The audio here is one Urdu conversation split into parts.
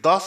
10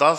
10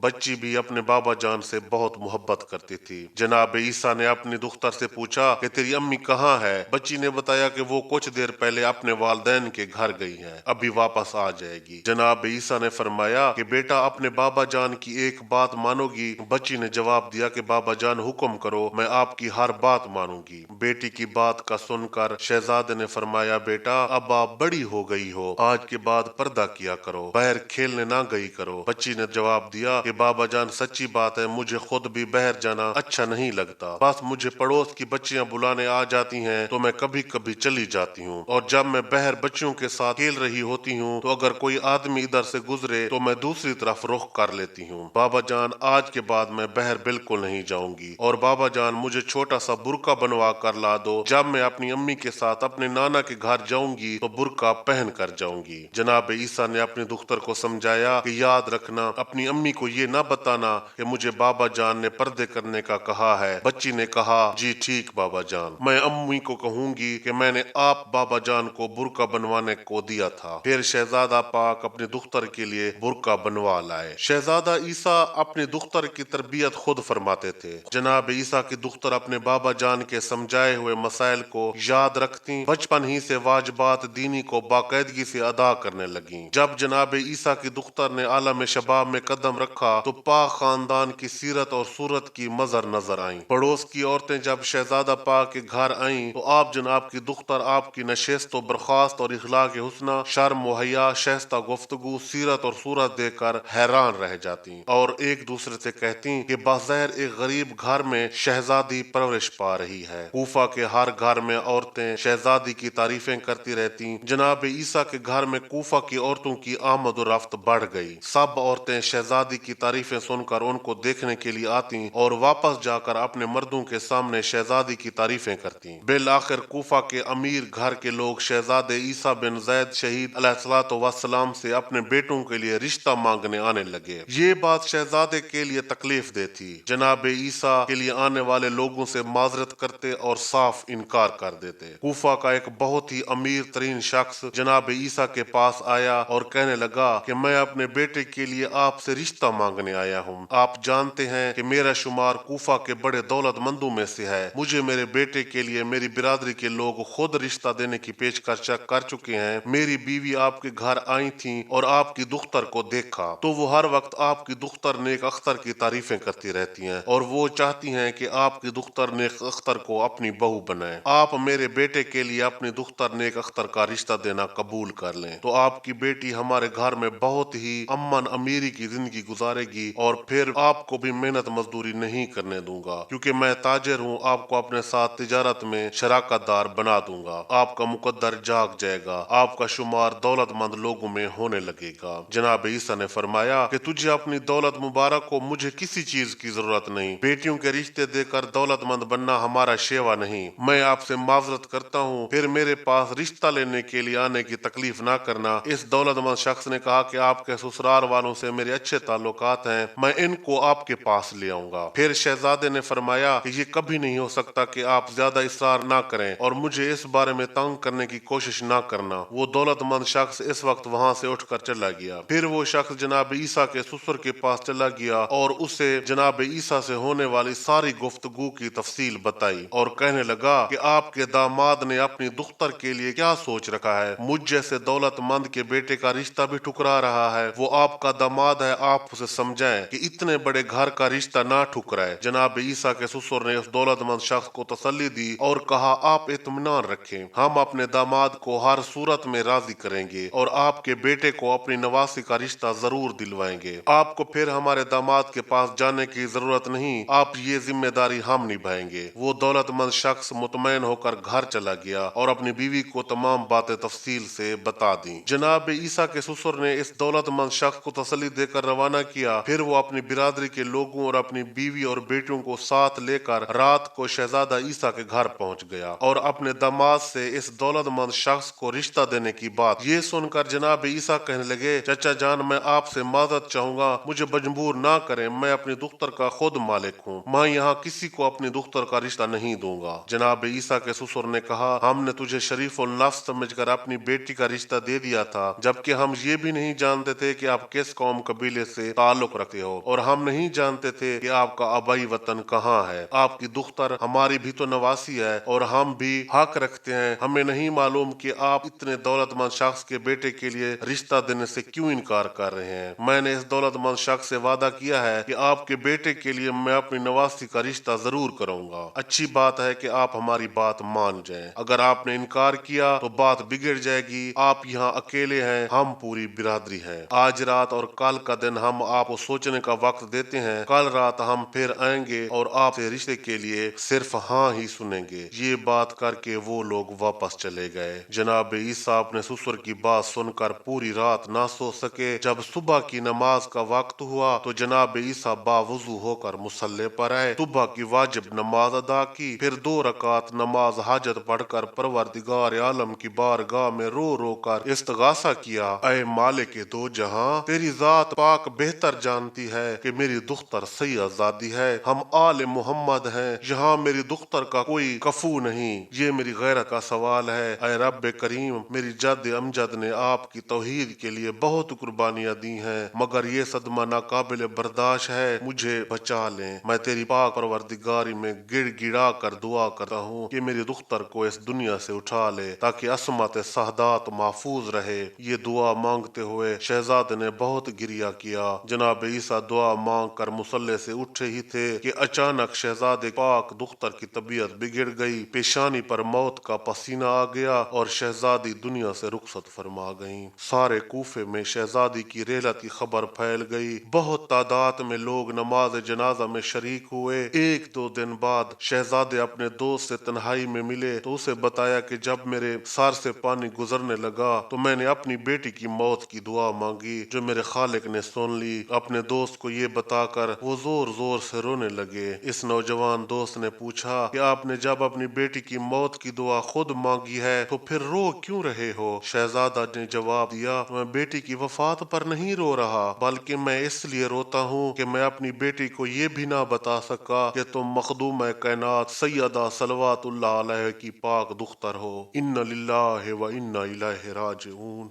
بچی بھی اپنے بابا جان سے بہت محبت کرتی تھی۔ جناب عیسیٰ نے اپنی دختر سے پوچھا کہ تیری امی کہاں ہے؟ بچی نے بتایا کہ وہ کچھ دیر پہلے اپنے والدین کے گھر گئی ہیں، ابھی واپس آ جائے گی۔ جناب عیسیٰ نے فرمایا کہ بیٹا اپنے بابا جان کی ایک بات مانو گی؟ بچی نے جواب دیا کہ بابا جان حکم کرو، میں آپ کی ہر بات مانوں گی۔ بیٹی کی بات کا سن کر شہزادے نے فرمایا بیٹا اب آپ بڑی ہو گئی ہو، آج کے بعد پردہ کیا کرو، باہر کھیلنے نہ گئی کرو۔ بچی نے جواب دیا کہ بابا جان سچی بات ہے، مجھے خود بھی باہر جانا اچھا نہیں لگتا، بس مجھے پڑوس کی بچیاں بلانے آ جاتی ہیں تو میں کبھی کبھی چلی جاتی ہوں، اور جب میں باہر بچیوں کے ساتھ کھیل رہی ہوتی ہوں تو اگر کوئی آدمی ادھر سے گزرے تو میں دوسری طرف رخ کر لیتی ہوں۔ بابا جان آج کے بعد میں باہر بالکل نہیں جاؤں گی، اور بابا جان مجھے چھوٹا سا برقع بنوا کر لا دو، جب میں اپنی امی کے ساتھ اپنے نانا کے گھر جاؤں گی تو برقع پہن کر جاؤں گی۔ جناب عیسیٰ نے اپنی دختر کو سمجھایا کہ یاد رکھنا، اپنی امی کو یہ نہ بتانا کہ مجھے بابا جان نے پردے کرنے کا کہا ہے۔ بچی نے کہا جی ٹھیک بابا جان، میں امی کو کہوں گی کہ میں نے آپ بابا جان کو برقع بنوانے کو دیا تھا۔ پھر شہزادہ پاک اپنی دختر کے لیے برقع بنوا لائے۔ شہزادہ عیسیٰ اپنی دختر کی تربیت خود فرماتے تھے۔ جناب عیسیٰ کی دختر اپنے بابا جان کے سمجھائے ہوئے مسائل کو یاد رکھتی، بچپن ہی سے واجبات دینی کو باقاعدگی سے ادا کرنے لگیں۔ جب جناب عیسیٰ کی دختر نے عالم شباب میں قدم رکھا تو پاک خاندان کی سیرت اور صورت کی مظہر نظر آئیں۔ پڑوس کی عورتیں جب شہزادہ پاک کے گھر آئیں تو آپ جناب کی دختر آپ کی نشست و برخاست اور اخلاق حسنہ، شرم و حیا، شائستہ گفتگو، سیرت اور صورت دیکھ کر حیران رہ جاتی اور ایک دوسرے سے کہتی کہ بظاہر ایک غریب گھر میں شہزادی پرورش پا رہی ہے۔ کوفہ کے ہر گھر میں عورتیں شہزادی کی تعریفیں کرتی رہتی۔ جناب عیسیٰ کے گھر میں کوفہ کی عورتوں کی آمد و رفت بڑھ گئی۔ سب عورتیں شہزادی کی تعریفیں سن کر ان کو دیکھنے کے لیے آتی اور واپس جا کر اپنے مردوں کے سامنے شہزادی کی تعریفیں کرتی۔ بالآخر کوفہ کے امیر گھر کے لوگ شہزادے عیسیٰ بن زید شہید علیہ الصلوۃ والسلام سے اپنے بیٹوں کے لیے رشتہ مانگنے آنے لگے۔ یہ بات شہزادے کے لیے تکلیف دہ تھی۔ جناب عیسیٰ کے لیے آنے والے لوگوں سے معذرت کرتے اور صاف انکار کر دیتے۔ کوفہ کا ایک بہت ہی امیر ترین شخص جناب عیسیٰ کے پاس آیا اور کہنے لگا کہ میں اپنے بیٹے کے لیے آپ سے رشتہ مانگنے آیا ہوں۔ آپ جانتے ہیں کہ میرا شمار کوفہ کے بڑے دولت مندوں میں سے ہے، مجھے میرے بیٹے کے لیے میری برادری کے لوگ خود رشتہ دینے کی پیشکش کر چکے ہیں۔ میری بیوی آپ کے گھر آئی تھیں اور آپ کی دختر کو دیکھا تو وہ ہر وقت آپ کی دختر نیک اختر کی تعریفیں کرتی رہتی ہیں اور وہ چاہتی ہیں کہ آپ کی دختر نیک اختر کو اپنی بہو بنائیں۔ آپ میرے بیٹے کے لیے اپنی دختر نیک اختر کا رشتہ دینا قبول کر لیں تو آپ کی بیٹی ہمارے گھر میں بہت ہی امن امیری کی زندگی گزارے گی، اور پھر آپ کو بھی محنت مزدوری نہیں کرنے دوں گا، کیونکہ میں تاجر ہوں، آپ کو اپنے ساتھ تجارت میں شراکت دار بنا دوں گا۔ آپ کا مقدر جاگ جائے گا، آپ کا شمار دولت مند لوگوں میں ہونے لگے گا۔ جناب عیسیٰ نے فرمایا کہ تجھے اپنی دولت مبارک کو مجھے کسی چیز کی ضرورت نہیں، بیٹیوں کے رشتے دے کر دولت مند بننا ہمارا شیوا نہیں، میں آپ سے معذرت کرتا ہوں، پھر میرے پاس رشتہ لینے کے لیے آنے کی تکلیف نہ کرنا۔ اس دولت مند شخص نے کہا کہ آپ کے سسرال والوں سے میرے اچھے تعلقات ہیں، میں ان کو آپ کے پاس لے آؤں گا۔ پھر شہزادے نے فرمایا کہ یہ کبھی نہیں ہو سکتا کہ آپ زیادہ اصرار نہ کریں اور مجھے اس بارے میں تنگ کرنے کی کوشش نہ کرنا۔ وہ دولت مند شخص اس وقت وہاں سے اٹھ کر چلا گیا۔ پھر وہ شخص جناب عیسیٰ کے سسر کے پاس چلا گیا اور اسے جناب عیسیٰ سے ہونے والی ساری گفتگو کی تفصیل بتائی اور کہنے لگا کہ آپ کے داماد نے اپنی دختر کے لیے کیا سوچ رکھا ہے، مجھ جیسے دولت مند کے بیٹے کا رشتہ بھی ٹھکرا رہا ہے، وہ آپ کا داماد ہے، آپ اسے سمجھائیں کہ اتنے بڑے گھر کا رشتہ نہ ٹھکرائے۔ جناب عیسیٰ کے سسر نے اس دولت مند شخص کو تسلی دی اور کہا آپ اطمینان رکھیں، ہم اپنے داماد کو ہر صورت میں راضی کریں گے اور آپ کے بیٹے کو اپنی نواسی کا رشتہ ضرور دلوائیں گے۔ آپ کو پھر ہمارے داماد کے پاس جانے کی ضرورت نہیں، آپ یہ ذمہ داری ہم نبھائیں گے۔ وہ دولت مند شخص مطمئن ہو کر گھر چلا گیا اور اپنی بیوی کو تمام باتیں تفصیل سے بتا دیں۔ جناب عیسیٰ کے سسر نے اس دولت مند شخص کو تسلی دے کر روانہ کیا، پھر وہ اپنی برادری کے لوگوں اور اپنی بیوی اور بیٹوں کو ساتھ لے کر رات کو شہزادہ عیسیٰ کے گھر پہنچ گیا اور اپنے داماد سے اس دولت مند شخص کو رشتہ دینے کی بات یہ سن کر جناب عیسیٰ کہنے لگے چچا جان میں آپ سے معذرت چاہوں گا، مجھے مجبور نہ کریں، میں اپنی دختر کا خود مالک ہوں، میں یہاں کسی کو اپنی دختر کا رشتہ نہیں دوں گا۔ جناب عیسیٰ کے سسر نے کہا ہم نے تجھے شریف النفس سمجھ کر اپنی بیٹی کا رشتہ دے دیا تھا، جبکہ ہم یہ بھی نہیں جانتے تھے کہ آپ کس قوم قبیلے سے تعلق رکھتے ہو، اور ہم نہیں جانتے تھے کہ آپ کا آبائی وطن کہاں ہے۔ آپ کی دختر ہماری بھی تو نواسی ہے اور ہم بھی حق رکھتے ہیں۔ ہمیں نہیں معلوم کہ آپ اتنے دولت مند شخص کے بیٹے کے لیے رشتہ دینے سے کیوں انکار کر رہے ہیں۔ میں نے اس دولت مند شخص سے وعدہ کیا ہے کہ آپ کے بیٹے کے لیے میں اپنی نواسی کا رشتہ ضرور کروں گا۔ اچھی بات ہے کہ آپ ہماری بات مان جائیں۔ اگر آپ نے انکار کیا تو بات بگڑ جائے گی۔ آپ یہاں اکیلے ہیں، ہم پوری برادری ہیں۔ آج رات اور کل کا دن ہم آپ کو سوچنے کا وقت دیتے ہیں۔ کل رات ہم پھر آئیں گے اور آپ سے رشتے کے لیے صرف ہاں ہی سنیں گے۔ یہ بات کر کے وہ لوگ واپس چلے گئے۔ جناب عیسیٰ اپنے سسر کی بات سن کر پوری رات نہ سو سکے۔ جب صبح کی نماز کا وقت ہوا تو جناب عیسیٰ باوضو ہو کر مصلی پر آئے، صبح کی واجب نماز ادا کی، پھر 2 رکعت نماز حاجت پڑھ کر پروردگار عالم کی بارگاہ میں رو رو کر استغاثہ کیا۔ اے مالک دو جہاں، تیری ذات پاک بہتر جانتی ہے کہ میری دختر سید زادی ہے، ہم آل محمد ہیں، یہاں میری دختر کا کوئی کفو نہیں، یہ میری غیرت کا سوال ہے۔ اے رب کریم، میری جد امجد نے آپ کی توحید کے لیے بہت قربانیاں دی ہیں، مگر یہ صدمہ ناقابل برداشت ہے، مجھے بچا لیں۔ میں تیری پاک پروردگاری میں گڑ گڑا کر دعا کرتا ہوں کہ میری دختر کو اس دنیا سے اٹھا لے تاکہ عصمت سعادت محفوظ رہے۔ یہ دعا مانگتے ہوئے شہزادے نے بہت گریہ کیا۔ جناب عیسیٰ دعا مانگ کر مصلی سے اٹھے ہی تھے کہ اچانک شہزادے پاک دختر کی طبیعت بگڑ گئی، پیشانی پر موت کا پسینہ آ گیا اور شہزادی دنیا سے رخصت فرما گئیں۔ سارے کوفے میں شہزادی کی رحلت کی خبر پھیل گئی۔ بہت تعداد میں لوگ نماز جنازہ میں شریک ہوئے۔ 1-2 دن بعد شہزادے اپنے دوست سے تنہائی میں ملے تو اسے بتایا کہ جب میرے سر سے پانی گزرنے لگا تو میں نے اپنی بیٹی کی موت کی دعا مانگی جو میرے خالق نے سن لی۔ اپنے دوست کو یہ بتا کر وہ زور زور سے رونے لگے۔ اس نوجوان دوست نے پوچھا کہ آپ نے جب اپنی بیٹی کی موت کی دعا خود مانگی ہے تو پھر رو کیوں رہے ہو؟ شہزادہ نے جواب دیا، میں بیٹی کی وفات پر نہیں رو رہا، بلکہ میں اس لیے روتا ہوں کہ میں اپنی بیٹی کو یہ بھی نہ بتا سکا کہ تم مخدوم کائنات سیدہ صلوات اللہ علیہ کی پاک دختر ہو۔ اِنَّ لِلَّهِ وَإِنَّا إِلَيْهِ راجعون۔